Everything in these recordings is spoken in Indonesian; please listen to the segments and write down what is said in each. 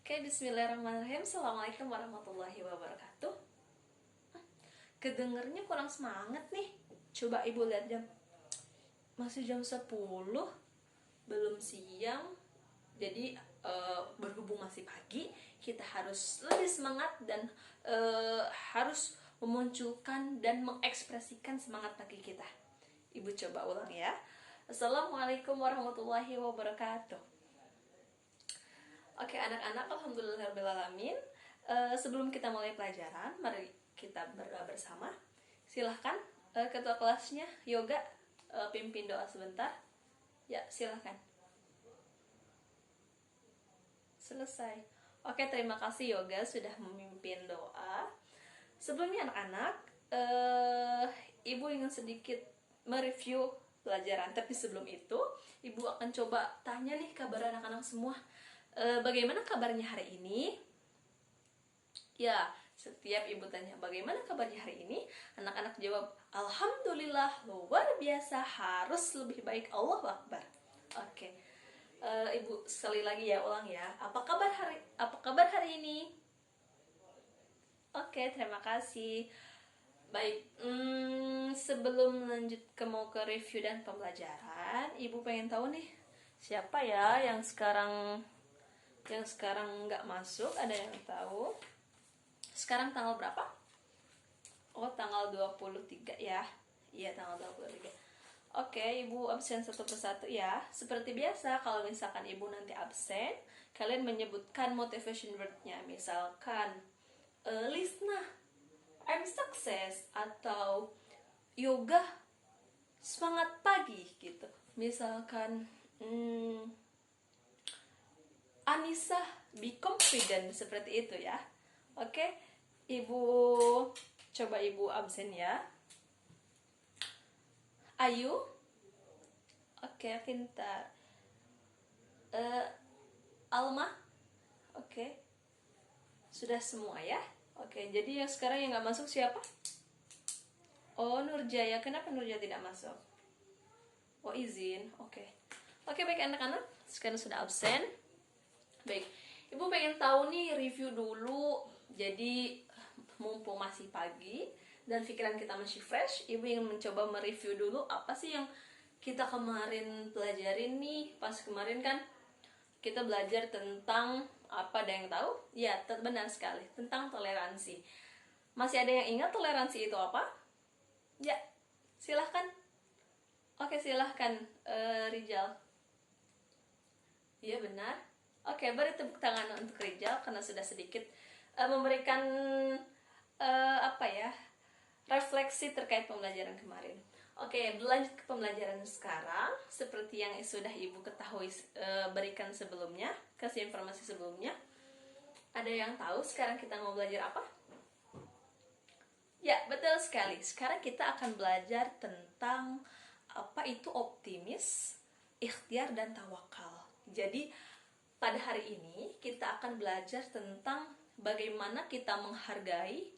Oke, bismillahirrahmanirrahim. Assalamualaikum warahmatullahi wabarakatuh. Kedengernya kurang semangat nih. Coba ibu lihat jam. Masih jam 10, belum siang. Jadi berhubung masih pagi, kita harus lebih semangat dan harus memunculkan dan mengekspresikan semangat pagi kita. Ibu coba ulang ya. Assalamualaikum warahmatullahi wabarakatuh. Oke anak-anak, alhamdulillahirrahmanirrahim. Sebelum kita mulai pelajaran, mari kita berdoa bersama. Silahkan ketua kelasnya Yoga pimpin doa sebentar. Ya, silahkan. Selesai. Oke, terima kasih Yoga sudah memimpin doa. Sebelumnya anak-anak, Ibu ingin sedikit mereview pelajaran. Tapi sebelum itu, Ibu akan coba tanya nih kabar anak-anak semua. Bagaimana kabarnya hari ini? Ya, setiap ibu tanya bagaimana kabarnya hari ini, anak-anak jawab alhamdulillah, luar biasa, harus lebih baik, Allahu Akbar. Oke. Ibu sekali lagi ya, ulang ya. Apa kabar hari ini? Oke, terima kasih. Baik, sebelum lanjut mau ke review dan pembelajaran, ibu pengen tahu nih siapa ya yang sekarang nggak masuk. Ada yang tahu sekarang tanggal berapa? Oh, tanggal 23 ya. Iya, tanggal 23. Oke, ibu absen satu persatu ya. Seperti biasa, kalau misalkan ibu nanti absen, kalian menyebutkan motivation word-nya. Misalkan Lisna, I'm success, atau yoga, semangat pagi gitu. Misalkan Anissa, be confident, seperti itu ya. Oke, ibu coba ibu absen ya. Ayu, oke, pintar. Alma, oke, sudah semua ya. Oke, jadi yang sekarang yang nggak masuk siapa? Oh, Nurjaya. Kenapa Nurjaya tidak masuk? Oh, izin. Oke, baik anak-anak, sekarang sudah absen. Baik, ibu pengen tahu nih, review dulu. Jadi mumpung masih pagi dan pikiran kita masih fresh, ibu ingin mencoba mereview dulu apa sih yang kita kemarin pelajarin nih. Pas kemarin kan kita belajar tentang apa, ada yang tahu? Ya, benar sekali, tentang toleransi. Masih ada yang ingat toleransi itu apa? Ya, silahkan. Oke, silahkan Rijal. Iya, benar. Oke, beri tepuk tangan untuk Rijal karena sudah sedikit memberikan refleksi terkait pembelajaran kemarin. Oke, berlanjut ke pembelajaran sekarang. Seperti yang sudah ibu ketahui berikan sebelumnya, kasih informasi sebelumnya. Ada yang tahu sekarang kita mau belajar apa? Ya, betul sekali. Sekarang kita akan belajar tentang apa itu optimis, ikhtiar, dan tawakal. Jadi pada hari ini kita akan belajar tentang bagaimana kita menghargai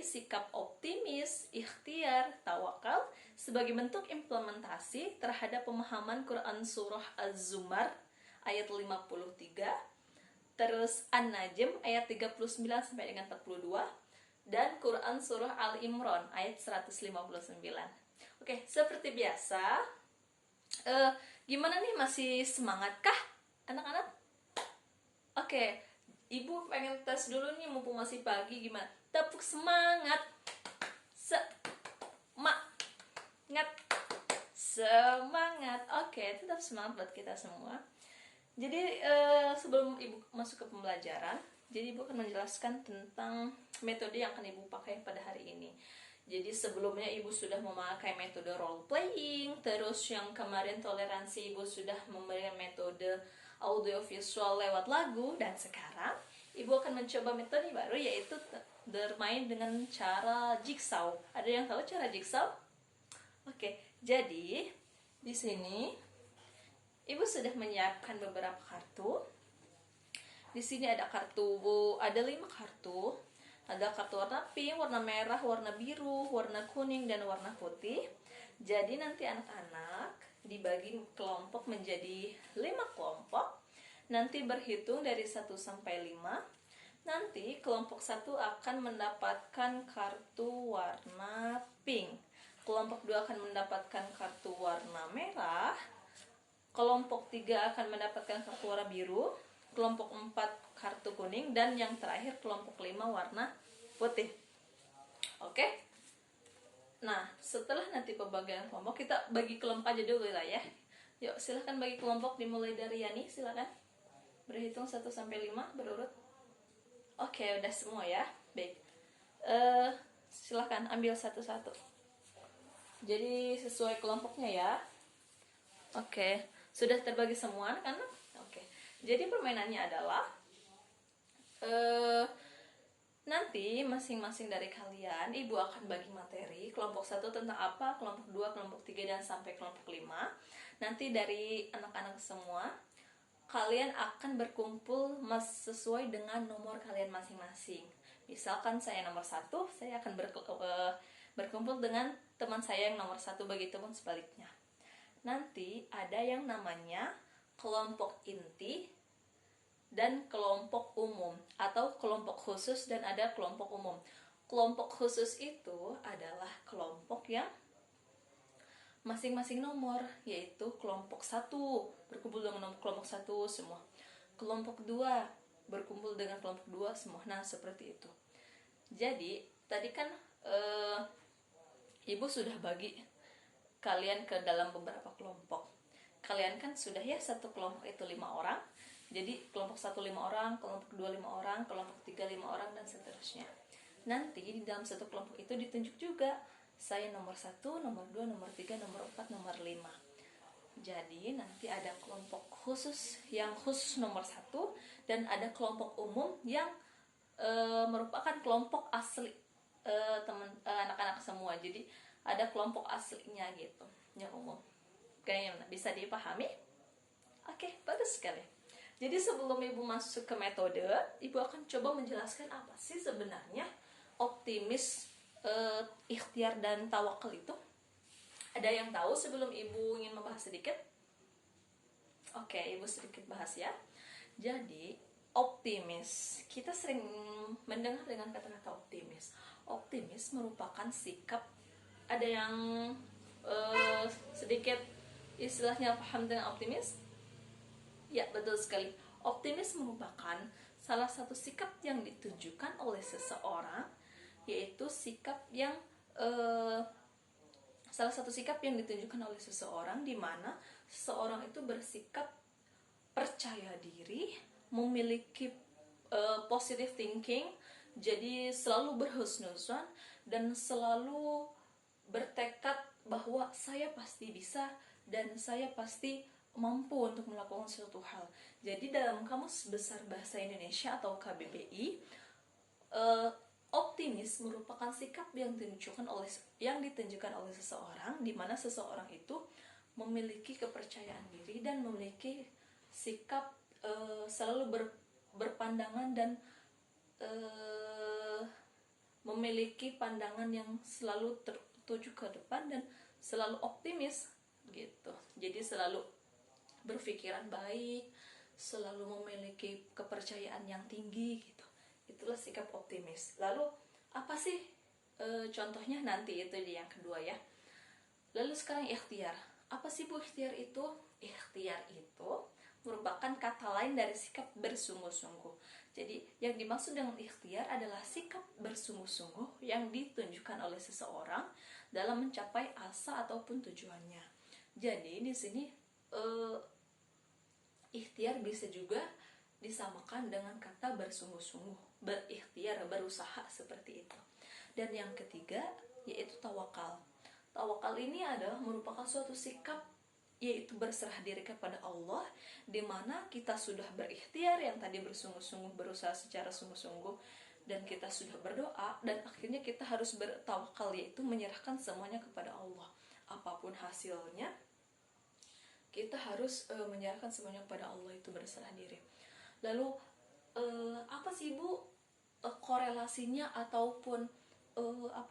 sikap optimis, ikhtiar, tawakal sebagai bentuk implementasi terhadap pemahaman Quran surah Az-Zumar ayat 53, terus An-Najm ayat 39 sampai dengan 42, dan Quran surah Al-Imran ayat 159. Oke, seperti biasa, gimana nih, masih semangatkah anak-anak? Oke, ibu pengen tes dulu nih mumpung masih pagi. Gimana? Tepuk semangat. Semangat. Oke, tetap semangat buat kita semua. Jadi sebelum ibu masuk ke pembelajaran, jadi ibu akan menjelaskan tentang metode yang akan ibu pakai pada hari ini. Jadi sebelumnya ibu sudah memakai metode role playing, terus yang kemarin toleransi ibu sudah memberikan metode audio visual lewat lagu, dan sekarang ibu akan mencoba metode baru, yaitu bermain dengan cara jigsaw. Ada yang tahu cara jigsaw? Oke, jadi di sini ibu sudah menyiapkan beberapa kartu. Di sini ada 5 kartu. Ada kartu warna pink, warna merah, warna biru, warna kuning, dan warna putih. Jadi nanti anak-anak dibagi kelompok menjadi 5 kelompok. Nanti berhitung dari 1 sampai 5. Nanti kelompok 1 akan mendapatkan kartu warna pink. Kelompok 2 akan mendapatkan kartu warna merah. Kelompok 3 akan mendapatkan kartu warna biru. Kelompok 4 kartu kuning. Dan yang terakhir kelompok 5 warna putih. Oke? Nah, setelah nanti pembagian kelompok, kita bagi kelompok aja dulu lah ya. Yuk, silahkan bagi kelompok, dimulai dari Yani, silahkan. Berhitung 1 sampai 5 berurut. Oke, udah semua ya. Baik. Silahkan ambil satu-satu. Jadi sesuai kelompoknya ya. Oke, sudah terbagi semua kan? Oke. Jadi permainannya adalah nanti masing-masing dari kalian, ibu akan bagi materi. Kelompok 1 tentang apa, kelompok 2, kelompok 3, dan sampai kelompok 5. Nanti dari anak-anak semua, kalian akan berkumpul sesuai dengan nomor kalian masing-masing. Misalkan saya nomor 1, saya akan berkumpul dengan teman saya yang nomor 1, begitu pun sebaliknya. Nanti ada yang namanya kelompok inti dan kelompok umum, atau kelompok khusus dan ada kelompok umum. Kelompok khusus itu adalah kelompok yang masing-masing nomor, yaitu kelompok 1 berkumpul dengan kelompok 1 semua. Kelompok 2 berkumpul dengan kelompok 2 semua. Nah, seperti itu. Jadi, tadi kan ibu sudah bagi kalian ke dalam beberapa kelompok. Kalian kan sudah ya, satu kelompok itu 5 orang. Jadi kelompok 1 5 orang, kelompok 2 5 orang, kelompok 3 5 orang, dan seterusnya. Nanti di dalam satu kelompok itu ditunjuk juga saya nomor 1, nomor 2, nomor 3, nomor 4, nomor 5. Jadi nanti ada kelompok khusus yang khusus nomor 1, dan ada kelompok umum yang merupakan kelompok asli anak-anak semua. Jadi ada kelompok aslinya gitu, yang umum. Kayaknya bisa dipahami? Oke, bagus sekali. Jadi sebelum ibu masuk ke metode, ibu akan coba menjelaskan apa sih sebenarnya optimis, ikhtiar, dan tawakal itu. Ada yang tahu sebelum ibu ingin membahas sedikit? Oke, ibu sedikit bahas ya. Jadi optimis, kita sering mendengar dengan kata-kata optimis. Optimis merupakan sikap, ada yang sedikit istilahnya paham dengan optimis? Ya, betul sekali. Optimis merupakan salah satu sikap yang ditunjukkan oleh seseorang, yaitu sikap yang salah satu sikap yang ditunjukkan oleh seseorang di mana seseorang itu bersikap percaya diri, memiliki positive thinking, jadi selalu berhusnuzon dan selalu bertekad bahwa saya pasti bisa dan saya pasti mampu untuk melakukan suatu hal. Jadi dalam Kamus Besar Bahasa Indonesia atau KBBI, optimis merupakan sikap yang ditunjukkan oleh seseorang, di mana seseorang itu memiliki kepercayaan diri dan memiliki sikap selalu berpandangan dan memiliki pandangan yang selalu tertuju ke depan dan selalu optimis gitu. Jadi selalu berpikiran baik, selalu memiliki kepercayaan yang tinggi gitu. Itulah sikap optimis. Lalu apa sih contohnya? Nanti itu di yang kedua ya. Lalu sekarang ikhtiar. Apa sih Bu ikhtiar itu? Ikhtiar itu merupakan kata lain dari sikap bersungguh-sungguh. Jadi yang dimaksud dengan ikhtiar adalah sikap bersungguh-sungguh yang ditunjukkan oleh seseorang dalam mencapai asa ataupun tujuannya. Jadi di sini ikhtiar bisa juga disamakan dengan kata bersungguh-sungguh, berikhtiar, berusaha, seperti itu. Dan yang ketiga yaitu tawakal. Tawakal ini adalah merupakan suatu sikap, yaitu berserah diri kepada Allah, di mana kita sudah berikhtiar yang tadi bersungguh-sungguh, berusaha secara sungguh-sungguh, dan kita sudah berdoa, dan akhirnya kita harus bertawakal, yaitu menyerahkan semuanya kepada Allah. Apapun hasilnya, kita harus menyerahkan semuanya kepada Allah, itu berserah diri. Lalu apa sih Bu korelasinya ataupun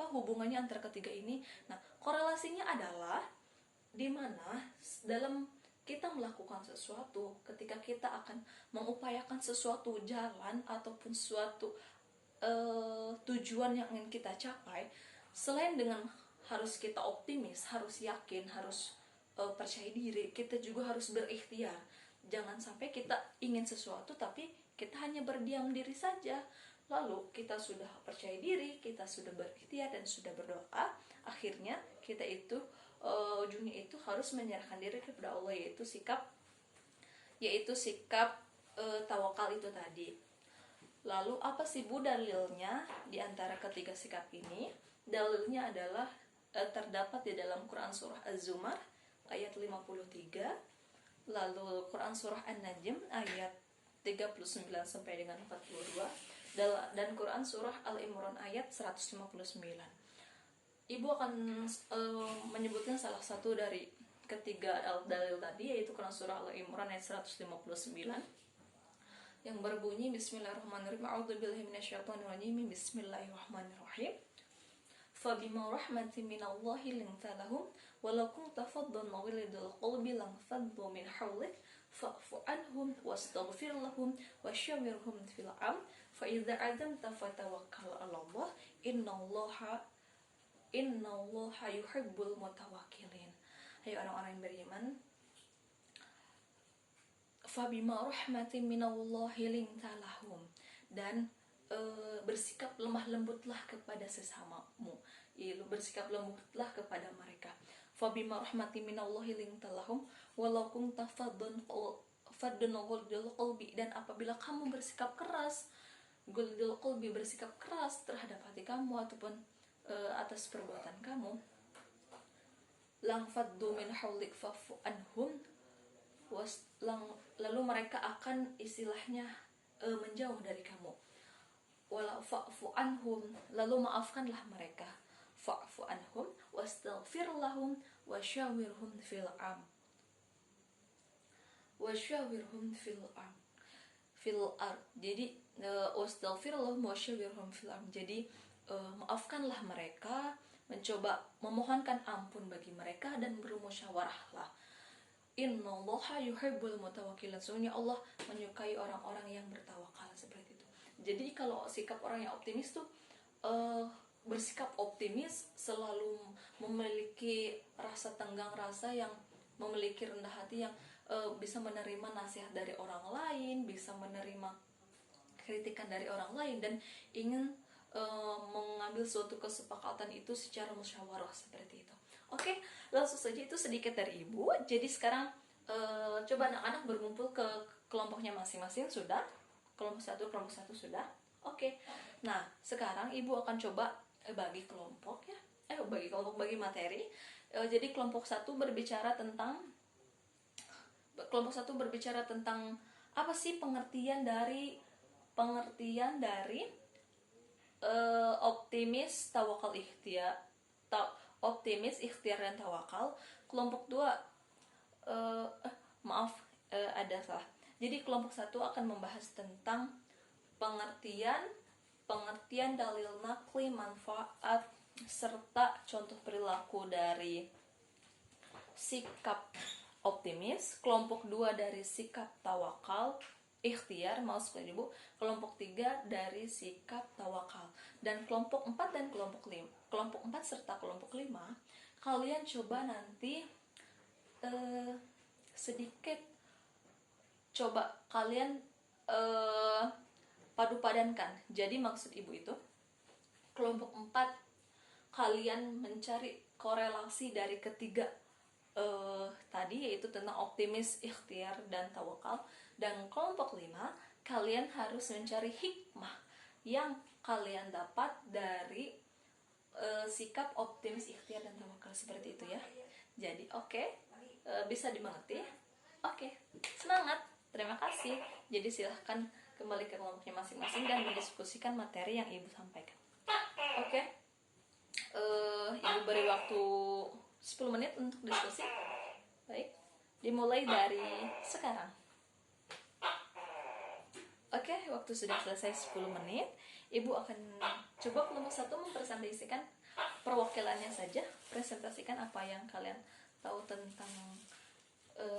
hubungannya antara ketiga ini? Nah, korelasinya adalah di mana dalam kita melakukan sesuatu, ketika kita akan mengupayakan sesuatu jalan ataupun suatu tujuan yang ingin kita capai, selain dengan harus kita optimis, harus yakin, harus percaya diri, kita juga harus berikhtiar. Jangan sampai kita ingin sesuatu tapi kita hanya berdiam diri saja, lalu kita sudah percaya diri, kita sudah berikhtiar dan sudah berdoa, akhirnya kita itu ujungnya itu harus menyerahkan diri kepada Allah, yaitu sikap tawakal itu tadi. Lalu apa sih Bu dalilnya di antara ketiga sikap ini? Dalilnya adalah terdapat di dalam Quran surah Az-Zumar ayat 53, lalu Quran surah An-Najm ayat 39 sampai dengan 42, dan Quran surah Al-Imran ayat 159. Ibu akan menyebutkan salah satu dari ketiga dalil tadi, yaitu Quran surah Al-Imran ayat 159 yang berbunyi Bismillahirrahmanirrahim. A'udzubillahi minasyaitonirrajim. Bismillahirrahmanirrahim. Fabima rahmatin minallahi linta lahum walau kunta faddan ghalidul qalbi lanfaddu min hawlik fa'fu anhum wastaghfir lahum wasyawirhum fil amr fa idza azamta fatawakkal 'ala Allah innallaha yuhibbul mutawakkilin. Hai orang-orang yang beriman, fabima rahmatin minallahi linta lahum, dan bersikap lemah lembutlah kepada sesamamu, bersikap lembutlah kepada mereka. Fabima rahmatin minallahi linta lahum walau kunta faddan ghalidul qalbi, dan apabila kamu bersikap keras, ghalidul qalbi, bersikap keras terhadap hati kamu ataupun atas perbuatan kamu, lang faddu min haulik fa'fu anhum, lalu mereka akan istilahnya menjauh dari kamu. Wala fa'fu anhum, lalu maafkanlah mereka. Fa'fu anhum wastaghfir lahum wasyawirhum fil amr. Jadi wastaghfir lahum wasyawirhum fil amr. Jadi maafkanlah mereka, mencoba memohonkan ampun bagi mereka, dan bermusyawarahlah. Innallaha yuhibbul mutawakkilin, sesungguhnya Allah menyukai orang-orang yang bertawakal, seperti itu. Jadi kalau sikap orang yang optimis tuh bersikap optimis, selalu memiliki rasa tenggang, rasa yang memiliki rendah hati, yang bisa menerima nasihat dari orang lain, bisa menerima kritikan dari orang lain, dan ingin mengambil suatu kesepakatan itu secara musyawarah, seperti itu. Oke, langsung saja, itu sedikit dari Ibu. Jadi sekarang coba anak-anak berkumpul ke kelompoknya masing-masing. Sudah? Kelompok satu sudah? Oke. Nah, sekarang Ibu akan coba bagi kelompok ya. Bagi materi. Jadi kelompok satu berbicara tentang apa sih pengertian dari optimis, tawakal, ikhtiar, optimis, ikhtiar, dan tawakal. Kelompok 2 ada salah. Jadi kelompok 1 akan membahas tentang pengertian dalil nakli, manfaat, serta contoh perilaku dari sikap optimis. Kelompok 2 dari sikap tawakal, ikhtiar, maksud Ibu. Kelompok 3 dari sikap tawakal. Dan kelompok 4 dan kelompok 4 serta kelompok 5, kalian coba nanti sedikit coba kalian padu-padankan. Jadi maksud Ibu itu, kelompok 4 kalian mencari korelasi dari ketiga tadi, yaitu tentang optimis, ikhtiar, dan tawakal. Dan kelompok 5 kalian harus mencari hikmah yang kalian dapat dari sikap optimis, ikhtiar, dan tawakal, seperti itu ya. Jadi oke, bisa dimengerti? Oke, semangat, terima kasih. Jadi silahkan kembali ke kelompoknya masing-masing dan mendiskusikan materi yang Ibu sampaikan. Oke, Ibu beri waktu 10 menit untuk diskusi. Baik, dimulai dari sekarang. Oke, waktu sudah selesai 10 menit. Ibu akan coba kelompok 1 mempresentasikan perwakilannya saja, presentasikan apa yang kalian tahu tentang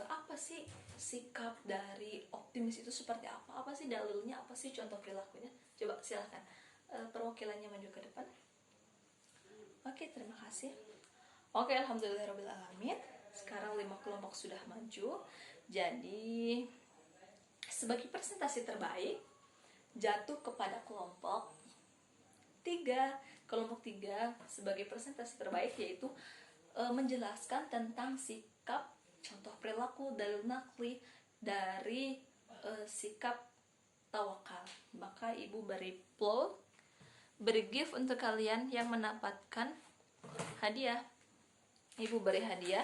apa sih sikap dari optimis itu seperti apa? Apa sih dalilnya? Apa sih contoh perilakunya? Coba silahkan perwakilannya maju ke depan. Oke, terima kasih. Oke, alhamdulillahirobbilalamin. Sekarang 5 kelompok sudah maju. Jadi sebagai presentasi terbaik jatuh kepada kelompok 3. Kelompok 3 sebagai presentasi terbaik yaitu menjelaskan tentang sikap, contoh perilaku, dalil nakli dari sikap tawakal. Maka ibu beri plot, beri gift untuk kalian yang mendapatkan hadiah. Ibu beri hadiah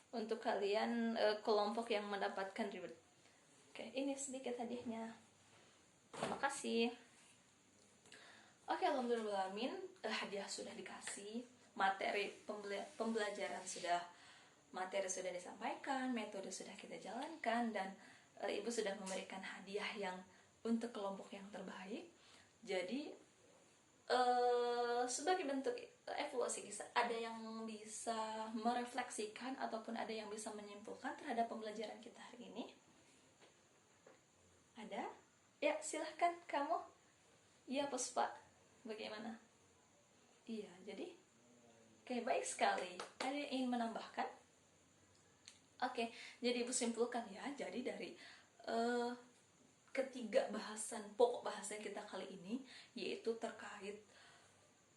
untuk kalian kelompok yang mendapatkan reward. Oke, ini sedikit hadiahnya. Terima kasih. Oke, alhamdulillahirobbilalamin, hadiah sudah dikasih, materi pembelajaran materi sudah disampaikan, metode sudah kita jalankan, dan ibu sudah memberikan hadiah yang untuk kelompok yang terbaik. Jadi sebagai bentuk evaluasi, ada yang bisa merefleksikan ataupun ada yang bisa menyimpulkan terhadap pembelajaran kita hari ini? Ada? Ya, silahkan kamu. Iya, Puspa. Bagaimana? Iya, jadi oke, baik sekali. Ada yang ingin menambahkan? Oke, jadi ibu simpulkan ya. Jadi dari ketiga pokok bahasan kita kali ini, yaitu terkait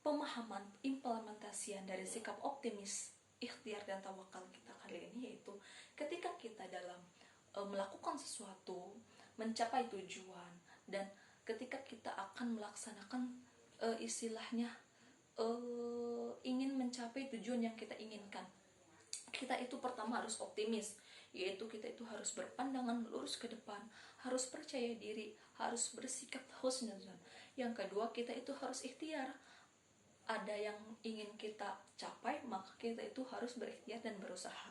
pemahaman implementasian dari sikap optimis, ikhtiar dan tawakal kita kali ini, yaitu ketika kita dalam melakukan sesuatu, mencapai tujuan, dan ketika kita akan melaksanakan istilahnya ingin mencapai tujuan yang kita inginkan, kita itu pertama harus optimis, yaitu kita itu harus berpandangan lurus ke depan, harus percaya diri, harus bersikap husnuzon. Yang kedua, kita itu harus ikhtiar. Ada yang ingin kita capai, maka kita itu harus berikhtiar dan berusaha.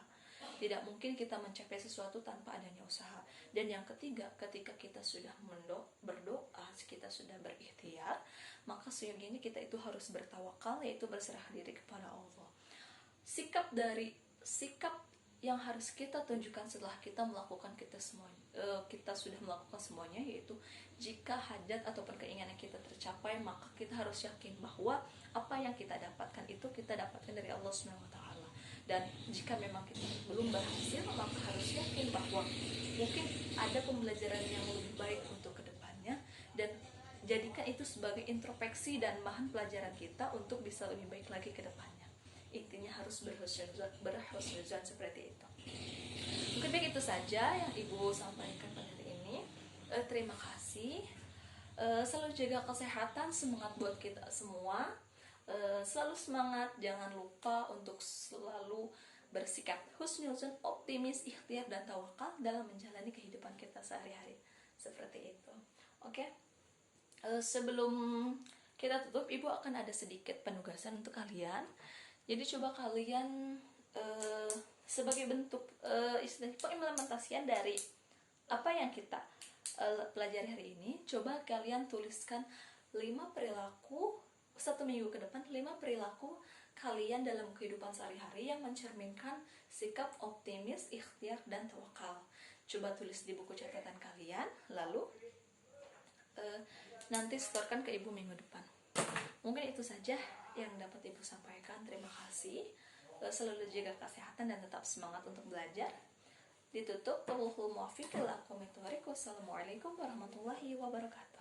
Tidak mungkin kita mencapai sesuatu tanpa adanya usaha. Dan yang ketiga, ketika kita sudah berdoa, kita sudah berikhtiar, maka sesungguhnya kita itu harus bertawakal, yaitu berserah diri kepada Allah. Sikap yang harus kita tunjukkan setelah kita sudah melakukan semuanya, yaitu jika hajat ataupun keinginan kita tercapai, maka kita harus yakin bahwa apa yang kita dapatkan itu kita dapatkan dari Allah SWT. Dan jika memang kita belum berhasil, maka harus yakin bahwa mungkin ada pembelajaran yang lebih baik untuk kedepannya, dan jadikan itu sebagai introspeksi dan bahan pelajaran kita untuk bisa lebih baik lagi ke depannya. Intinya harus berhusnuzon seperti itu. Mungkin baik itu saja yang ibu sampaikan pada hari ini. Terima kasih. Selalu jaga kesehatan, semangat buat kita semua. Selalu semangat, jangan lupa untuk selalu bersikap husnuzon, optimis, ikhtiar dan tawakal dalam menjalani kehidupan kita sehari-hari. Seperti itu. Oke. Sebelum kita tutup, ibu akan ada sedikit penugasan untuk kalian. Jadi coba kalian sebagai bentuk istilahnya pengimplementasian dari apa yang kita pelajari hari ini, coba kalian tuliskan 5 perilaku 1 minggu ke depan, 5 perilaku kalian dalam kehidupan sehari-hari yang mencerminkan sikap optimis, ikhtiar dan tawakal. Coba tulis di buku catatan kalian, lalu nanti setorkan ke ibu minggu depan. Mungkin itu saja yang dapat ibu sampaikan. Terima kasih. Selalu jaga kesehatan dan tetap semangat untuk belajar. Ditutup. Wassalamualaikum warahmatullahi wabarakatuh.